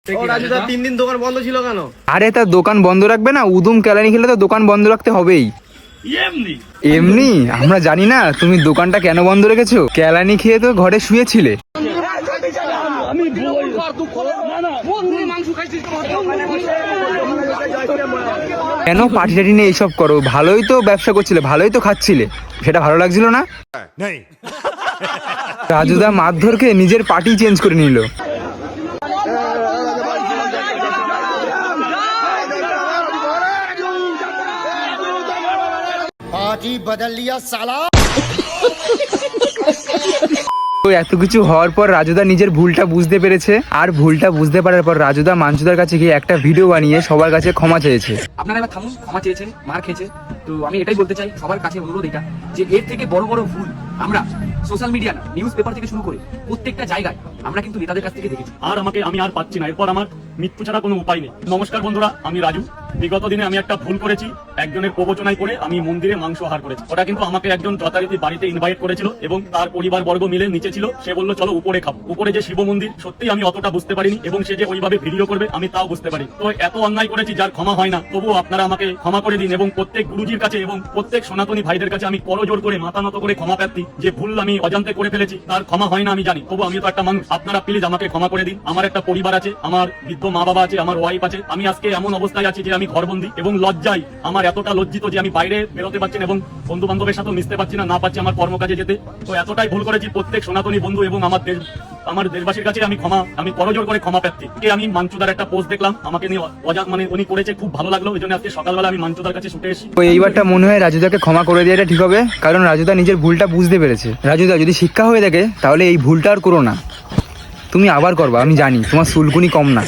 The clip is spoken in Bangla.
রাজুদা 3 দিন দোকান বন্ধ ছিল কেন? আরে তার দোকান বন্ধ রাখবে না? উদুম কেলানি খেলে তো দোকান বন্ধ রাখতে হবেই। এমনি আমরা জানি না তুমি দোকানটা কেন বন্ধ রেখেছো? কেলানি খেয়ে তো ঘরে শুয়েছিলে। কেন পার্টি টাটি নিয়ে এইসব করো? ভালোই তো ব্যবসা করছিলে, ভালোই তো খাচ্ছিলে, সেটা ভালো লাগছিল না? রাজুদা মারধরকে নিজের পার্টি চেঞ্জ করে নিল। তো এত কিছু হওয়ার পর রাজুদা নিজের ভুলটা বুঝতে পেরেছে, আর ভুলটা বুঝতে পারার পর রাজুদা মাঞ্চুদার কাছে গিয়ে একটা ভিডিও বানিয়ে সবার কাছে ক্ষমা চেয়েছে। আপনারা এবার থামুন, ক্ষমা চেয়েছে, মার খেয়েছে, তো আমি এটাই বলতে চাই সবার কাছে অনুরোধ এটা, যে এর থেকে বড় বড় ভুল আমরা সোশ্যাল মিডিয়া না, নিউজ পেপার থেকে শুরু করে প্রত্যেকটা জায়গায় আমরা কিন্তু নেতাদের কাছ থেকে দেখেছি। আর আমি আর পাচ্ছি না, এরপর আমার মৃত্যু ছাড়া কোনো উপায় নেই। নমস্কার বন্ধুরা, আমি রাজু। বিগত দিনে আমি একটা ভুল করেছি, একজনের প্রবচনায় করে আমি মন্দিরে মাংস আহার করেছি। ওটা কিন্তু আমাকে একজন যথারীতি বাড়িতে ইনভাইট করেছিল এবং তার পরিবার বর্গ মিলে নিচে ছিল। সে বললো চলো উপরে খাবো। উপরে যে শিব মন্দির, সত্যি আমি অতটা বুঝতে পারিনি, এবং সে যে ওইভাবে ভিডিও করবে আমি তাও বুঝতে পারি। তো এত অন্যায় করেছি যার ক্ষমা হয় না, তবুও আপনারা আমাকে ক্ষমা করে দিন। এবং প্রত্যেক গুরুজির কাছে এবং প্রত্যেক সনাতনী ভাইদের কাছে আমি করজোড় করে মাথা নত করে ক্ষমা প্রার্থী। যে ভুল আমি অজান্তে করে ফেলেছি তার ক্ষমা হয় না আমি জানি, তবু আমি তো একটা মানুষ। আপনারা প্লিজ আমাকে ক্ষমা করে দিন। আমার একটা পরিবার আছে, আমার বৃদ্ধ মা বাবা আছে, আমার ওয়াইফ আছে। আমি আজকে এমন অবস্থায় আছি যে আমি ঘরবন্দি, এবং লজ্জায় আমার এতটা লজ্জিত যে আমি বাইরে বেরোতে পারছি না এবং বন্ধু বান্ধবের সাথে মিশতে পারছি না পারছি আমার কর্মকাজে যেতে। তো এতটাই ভুল করেছি। প্রত্যেক সনাতনী বন্ধু এবং আমার দেশবাসীর কাছে আমি করজোড় করে ক্ষমা প্রার্থী। আমি মাঞ্চুদার একটা পোস্ট দেখলাম, আমাকে নিয়ে উনি করেছে, খুব ভালো লাগলো। ওই জন্য আজকে সকালবেলা আমি মাঞ্চুদার কাছে ছুটে এসেছি। তো এইবারটা মনে হয় রাজুদাকে ক্ষমা করে দেওয়াটা ঠিক হবে, কারণ রাজুদা নিজের ভুলটা বুঝতে পেরেছে। রাজুদা যদি শিক্ষা হয়ে থাকে তাহলে এই ভুলটা আর করো না। তুমি আবার করবা, আমি জানি তোমার চুলকুনি কম না।